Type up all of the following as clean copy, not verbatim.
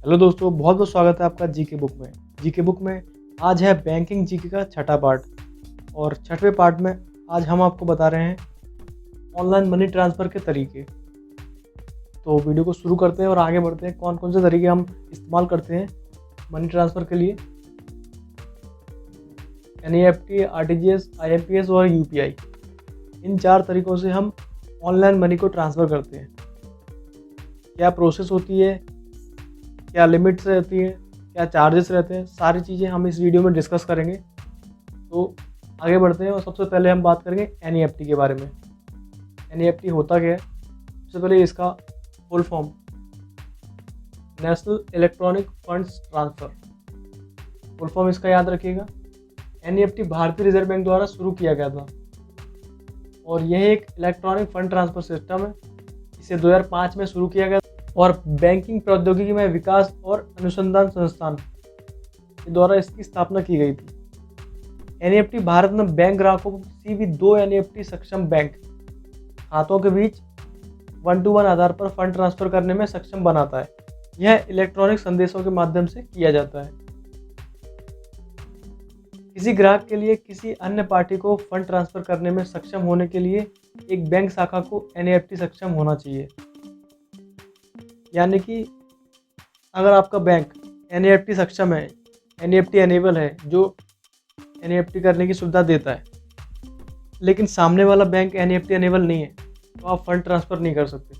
Hello दोस्तों, बहुत बहुत स्वागत है आपका जीके बुक में। जीके बुक में आज है बैंकिंग जीके का छठा पार्ट। और छठवें पार्ट में आज हम आपको बता रहे हैं ऑनलाइन मनी ट्रांसफ़र के तरीके। तो वीडियो को शुरू करते हैं और आगे बढ़ते हैं कौन कौन से तरीके हम इस्तेमाल करते हैं मनी ट्रांसफ़र के लिए। NEFT, RTGS, IMPS और UPI, इन 4 तरीक़ों से हम ऑनलाइन मनी को ट्रांसफ़र करते हैं। क्या प्रोसेस होती है, क्या लिमिट्स रहती हैं, क्या चार्जेस रहते हैं, सारी चीज़ें हम इस वीडियो में डिस्कस करेंगे। तो आगे बढ़ते हैं और सबसे पहले हम बात करेंगे NEFT के बारे में। NEFT होता क्या है? सबसे पहले इसका full form national electronic funds transfer, full form इसका याद रखिएगा। NEFT भारतीय रिजर्व बैंक द्वारा शुरू किया गया था और यह एक इलेक्ट्रॉनिक फंड ट्रांसफ़र सिस्टम है। इसे 2005 में शुरू किया गया और बैंकिंग प्रौद्योगिकी में विकास और अनुसंधान संस्थान के द्वारा इसकी स्थापना की गई थी। NEFT भारत में बैंक ग्राहकों को किसी भी 2 NEFT सक्षम बैंक खातों के बीच 1-to-1 आधार पर फंड ट्रांसफ़र करने में सक्षम बनाता है। यह इलेक्ट्रॉनिक संदेशों के माध्यम से किया जाता है। किसी ग्राहक के लिए किसी अन्य पार्टी को फंड ट्रांसफ़र करने में सक्षम होने के लिए एक बैंक शाखा को NEFT सक्षम होना चाहिए। यानी कि अगर आपका बैंक NEFT सक्षम है, NEFT एनेबल है, जो NEFT करने की सुविधा देता है, लेकिन सामने वाला बैंक NEFT एनेबल नहीं है, तो आप फंड ट्रांसफ़र नहीं कर सकते।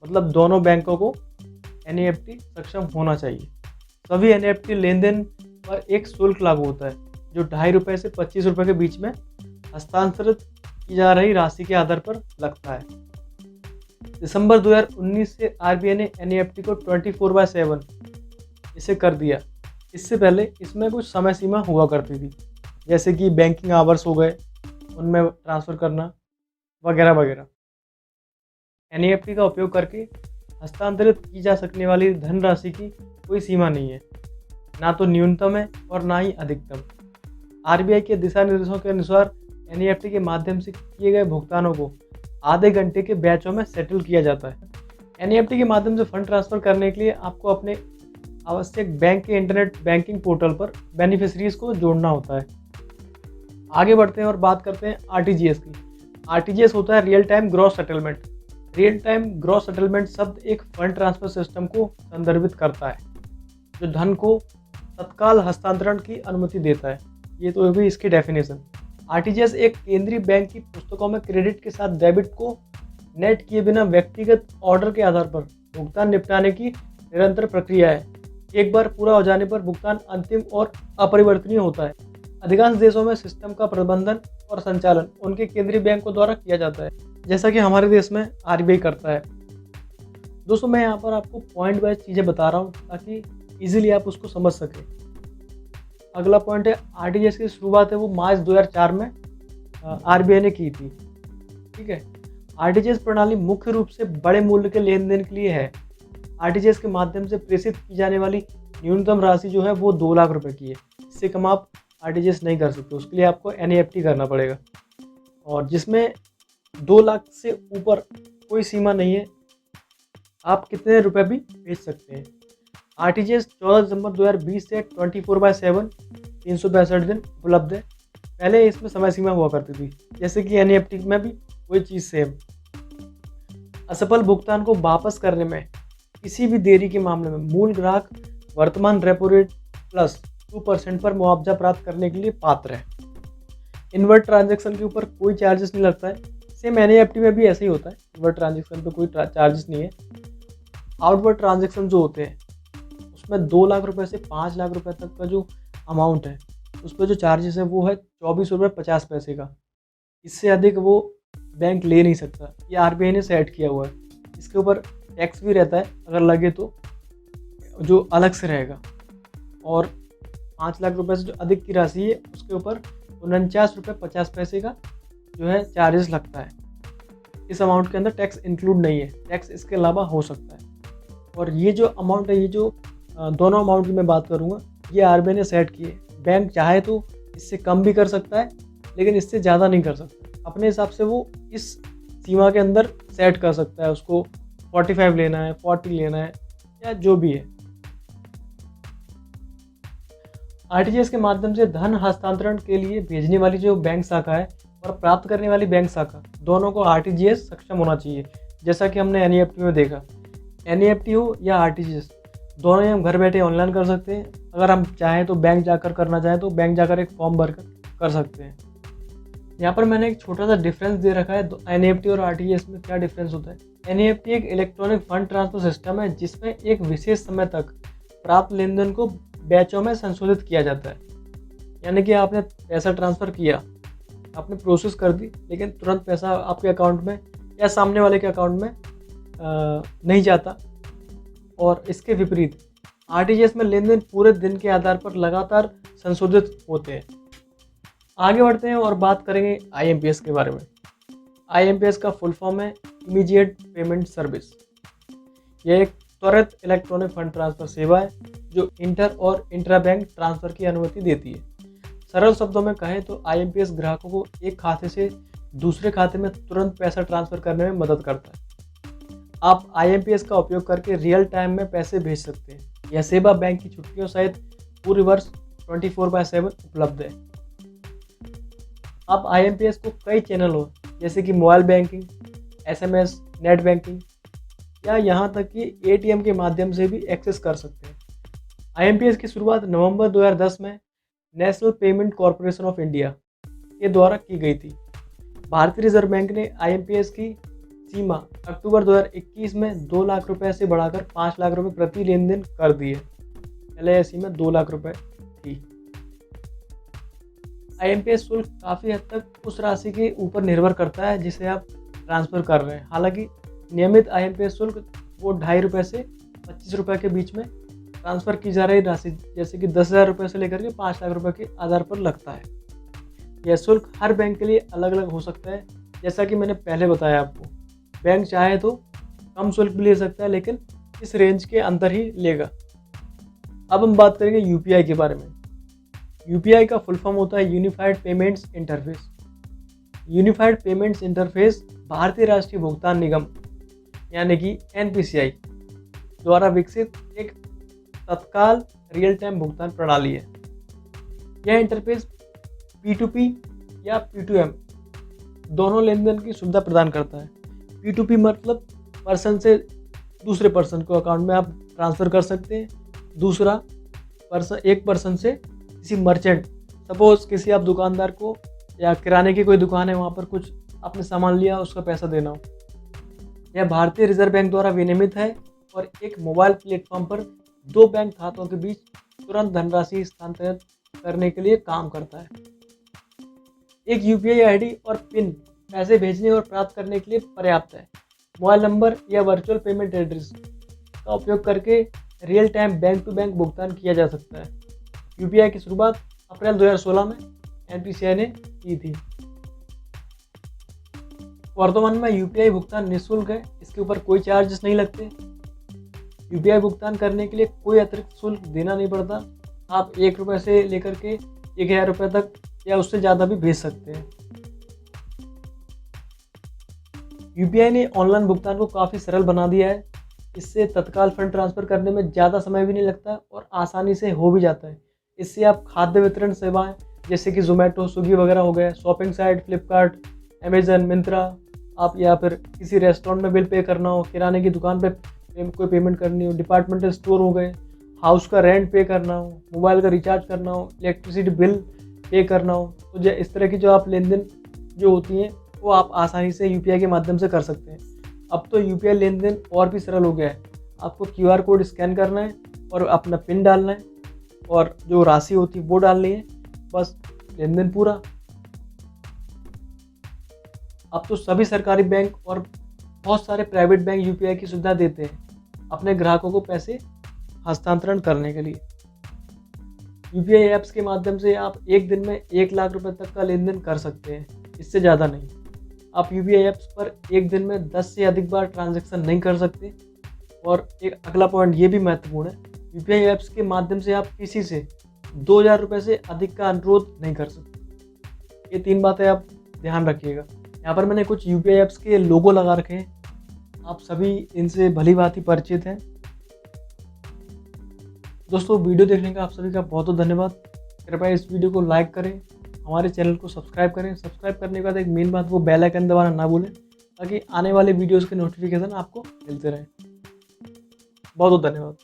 मतलब दोनों बैंकों को NEFT सक्षम होना चाहिए। सभी NEFT लेन देन पर एक शुल्क लागू होता है जो ₹2.5 से ₹25 के बीच में हस्तांतरित की जा रही राशि के आधार पर लगता है। दिसंबर 2019 से RBI ने NEFT को 24/7 इसे कर दिया। इससे पहले इसमें कुछ समय सीमा हुआ करती थी, जैसे कि बैंकिंग आवर्स हो गए, उनमें ट्रांसफ़र करना वगैरह वगैरह। NEFT का उपयोग करके हस्तांतरित की जा सकने वाली धनराशि की कोई सीमा नहीं है, ना तो न्यूनतम है और ना ही अधिकतम। RBI के दिशा निर्देशों के अनुसार NEFT के माध्यम से किए गए भुगतानों को आधे घंटे के बैचों में सेटल किया जाता है। NEFT के माध्यम से फंड ट्रांसफ़र करने के लिए आपको अपने आवश्यक बैंक के इंटरनेट बैंकिंग पोर्टल पर बेनिफिशरीज को जोड़ना होता है। आगे बढ़ते हैं और बात करते हैं RTGS की। RTGS होता है real time gross settlement. Real time gross settlement शब्द एक फंड ट्रांसफ़र सिस्टम को संदर्भित करता है जो धन को तत्काल हस्तांतरण की अनुमति देता है। ये तो भी इसकी डेफिनेशन। RTGS एक केंद्रीय बैंक की पुस्तकों में क्रेडिट के साथ डेबिट को नेट किए बिना व्यक्तिगत ऑर्डर के आधार पर भुगतान निपटाने की निरंतर प्रक्रिया है। एक बार पूरा हो जाने पर भुगतान अंतिम और अपरिवर्तनीय होता है। अधिकांश देशों में सिस्टम का प्रबंधन और संचालन उनके केंद्रीय बैंकों द्वारा किया जाता है, जैसा कि हमारे देश में RBI करता है। दोस्तों, मैं यहाँ पर आपको पॉइंट वाइज चीज़ें बता रहा हूँ ताकि ईजिली आप उसको समझ सकें। अगला पॉइंट है RTGS की शुरुआत है वो मार्च 2004 में RBI ने की थी। ठीक है। RTGS प्रणाली मुख्य रूप से बड़े मूल्य के लेन देन के लिए है। RTGS के माध्यम से प्रेषित की जाने वाली न्यूनतम राशि जो है वो 2 लाख रुपए की है। इससे कम आप RTGS नहीं कर सकते, उसके लिए आपको NEFT करना पड़ेगा। और जिसमें 2 लाख से ऊपर कोई सीमा नहीं है, आप कितने रुपए भी भेज सकते हैं। RTGS 14 दिसंबर 2020 से 24/7 362 दिन उपलब्ध है। पहले इसमें समय सीमा हुआ करती थी, जैसे कि NEFT में भी वही चीज़ सेम। असफल भुगतान को वापस करने में किसी भी देरी के मामले में मूल ग्राहक वर्तमान रेपो रेट प्लस 2% पर मुआवजा प्राप्त करने के लिए पात्र है। इनवर्ट ट्रांजैक्शन के ऊपर कोई चार्जेस नहीं लगता है। सेम NEFT में भी ऐसे ही होता है, इनवर्ट ट्रांजैक्शन पर कोई चार्जेस नहीं है। आउटवर्ड ट्रांजैक्शन जो होते हैं उसमें 2 लाख रुपए से 5 लाख रुपए तक का जो अमाउंट है उस पर जो चार्जेस है वो है ₹24.50 का। इससे अधिक वो बैंक ले नहीं सकता। ये RBI ने सेट किया हुआ है। इसके ऊपर टैक्स भी रहता है, अगर लगे तो जो अलग से रहेगा। और 5 लाख रुपए से जो अधिक की राशि है उसके ऊपर ₹49.50 का जो है चार्जेस लगता है। इस अमाउंट के अंदर टैक्स इंक्लूड नहीं है, टैक्स इसके अलावा हो सकता है। और ये जो अमाउंट है, ये जो दोनों अमाउंट की मैं बात करूँगा, ये RBI ने सेट किए। बैंक चाहे तो इससे कम भी कर सकता है, लेकिन इससे ज़्यादा नहीं कर सकता। अपने हिसाब से वो इस सीमा के अंदर सेट कर सकता है। उसको 45 लेना है, 40 लेना है, या जो भी है। आरटीजीएस के माध्यम से धन हस्तांतरण के लिए भेजने वाली जो बैंक शाखा है और प्राप्त करने वाली बैंक शाखा दोनों को आरटीजीएस सक्षम होना चाहिए। जैसा कि हमने एनईएफटी में देखा, एनईएफटी हो या आरटीजीएस दोनों ही हम घर बैठे ऑनलाइन कर सकते हैं। अगर हम चाहें तो बैंक जाकर करना चाहें तो बैंक जाकर एक फॉर्म भर कर सकते हैं। यहाँ पर मैंने एक छोटा सा डिफरेंस दे रखा है एनईएफटी और आरटीजीएस में क्या डिफरेंस होता है। एनईएफटी एक इलेक्ट्रॉनिक फंड ट्रांसफर सिस्टम है जिसमें एक विशेष समय तक प्राप्त लेन देन को बैचों में संशोधित किया जाता है। यानी कि आपने पैसा ट्रांसफ़र किया, आपने प्रोसेस कर दी, लेकिन तुरंत पैसा आपके अकाउंट में या सामने वाले के अकाउंट में नहीं जाता। और इसके विपरीत आरटीजीएस में लेन देन पूरे दिन के आधार पर लगातार संशोधित होते हैं। आगे बढ़ते हैं और बात करेंगे आईएमपीएस के बारे में। आईएमपीएस का फुल फॉर्म है इमीडिएट पेमेंट सर्विस। यह एक त्वरित इलेक्ट्रॉनिक फंड ट्रांसफर सेवा है जो इंटर और इंट्रा बैंक ट्रांसफर की अनुमति देती है। सरल शब्दों में कहें तो आईएमपीएस ग्राहकों को एक खाते से दूसरे खाते में तुरंत पैसा ट्रांसफर करने में मदद करता है। आप आईएमपीएस का उपयोग करके रियल टाइम में पैसे भेज सकते हैं। यह सेवा बैंक की छुट्टियों सहित पूरे वर्ष 24/7 उपलब्ध है। आप आईएमपीएस को कई चैनलों जैसे कि mobile banking, SMS, net banking या यहाँ तक कि एटीएम के माध्यम से भी एक्सेस कर सकते हैं। आईएमपीएस की शुरुआत नवंबर 2010 में national payment corporation of India के द्वारा की गई थी। भारतीय रिजर्व बैंक ने आईएमपीएस की सीमा अक्टूबर 2021 में 2 लाख रुपए से बढ़ाकर 5 लाख रुपए प्रति लेन देन कर दी है। पहले यह सीमा 2 लाख रुपए थी। आईएमपीएस शुल्क काफ़ी हद तक उस राशि के ऊपर निर्भर करता है जिसे आप ट्रांसफ़र कर रहे हैं। हालांकि नियमित आईएमपीएस शुल्क वो 2.5 रुपये से 25 रुपये के बीच में ट्रांसफ़र की जा रही राशि जैसे कि 10,000 रुपये से लेकर के 5 लाख रुपये के आधार पर लगता है। यह शुल्क हर बैंक के लिए अलग अलग हो सकता है। जैसा कि मैंने पहले बताया आपको, बैंक चाहे तो कम शुल्क भी ले सकता है, लेकिन इस रेंज के अंदर ही लेगा। अब हम बात करेंगे यूपीआई के बारे में। यूपीआई का फुल फॉर्म होता है unified payments interface. Unified payments interface भारतीय राष्ट्रीय भुगतान निगम यानी कि एनपीसीआई द्वारा विकसित एक तत्काल रियल टाइम भुगतान प्रणाली है। यह इंटरफेस P2P या P2M दोनों लेन देन की सुविधा प्रदान करता है। P2P मतलब पर्सन से दूसरे पर्सन को अकाउंट में आप ट्रांसफ़र कर सकते हैं। दूसरा एक पर्सन से किसी मर्चेंट, सपोज किसी आप दुकानदार को या किराने की कोई दुकान है, वहाँ पर कुछ आपने सामान लिया, उसका पैसा देना हो। यह भारतीय रिजर्व बैंक द्वारा विनियमित है और एक मोबाइल प्लेटफॉर्म पर 2 बैंक खातों के बीच तुरंत धनराशि स्थानांतरित करने के लिए काम करता है। एक यूपीआई आईडी और पिन पैसे भेजने और प्राप्त करने के लिए पर्याप्त है। मोबाइल नंबर या वर्चुअल पेमेंट एड्रेस का उपयोग करके real time bank to bank भुगतान किया जा सकता है। यूपीआई की शुरुआत अप्रैल 2016 में एनपीसीआई ने की थी। वर्तमान में यूपीआई भुगतान निःशुल्क है, इसके ऊपर कोई चार्जेस नहीं लगते। यूपीआई भुगतान करने के लिए कोई अतिरिक्त शुल्क देना नहीं पड़ता। आप 1 रुपये से लेकर के 1000 रुपये तक या उससे ज़्यादा भी भेज सकते हैं। यूपीआई ने ऑनलाइन भुगतान को काफ़ी सरल बना दिया है। इससे तत्काल फंड ट्रांसफ़र करने में ज़्यादा समय भी नहीं लगता और आसानी से हो भी जाता है। इससे आप खाद्य वितरण सेवाएं जैसे कि जोमेटो, स्विगी वगैरह हो गए, shopping site Flipkart, Amazon, Myntra, आप या फिर किसी रेस्टोरेंट में बिल पे करना हो, किराने की दुकान पे कोई पेमेंट करनी हो, डिपार्टमेंटल स्टोर हो गए, हाउस का रेंट पे करना हो, मोबाइल का रिचार्ज करना हो, इलेक्ट्रिसिटी बिल पे करना हो, तो जो इस तरह की जो आप लेन देन जो होती हैं वो आप आसानी से यूपीआई के माध्यम से कर सकते हैं। अब तो यूपीआई लेन देन और भी सरल हो गया है। आपको क्यूआर कोड स्कैन करना है और अपना पिन डालना है और जो राशि होती है वो डालनी है, बस लेन देन पूरा। अब तो सभी सरकारी बैंक और बहुत सारे प्राइवेट बैंक यूपीआई की सुविधा देते हैं अपने ग्राहकों को पैसे हस्तांतरण करने के लिए। यूपीआई ऐप्स के माध्यम से आप एक दिन में 1 लाख रुपए तक का लेन देन कर सकते हैं, इससे ज़्यादा नहीं। आप यूपीआई ऐप्स पर एक दिन में 10 से अधिक बार ट्रांजैक्शन नहीं कर सकते। और एक अगला पॉइंट ये भी महत्वपूर्ण है, यूपीआई ऐप्स के माध्यम से आप किसी से 2000 रुपये से अधिक का अनुरोध नहीं कर सकते। ये 3 बातें आप ध्यान रखिएगा। यहाँ पर मैंने कुछ यूपीआई ऐप्स के लोगो लगा रखे हैं, आप सभी इनसे भली भांति परिचित हैं। दोस्तों, वीडियो देखने का आप सभी का बहुत बहुत धन्यवाद। कृपया इस वीडियो को लाइक करें, हमारे चैनल को सब्सक्राइब करें। सब्सक्राइब करने के बाद एक मेन बात, वो बेल आइकन दबाना ना भूलें, ताकि आने वाले वीडियोज़ के नोटिफिकेशन आपको मिलते रहें। बहुत बहुत धन्यवाद।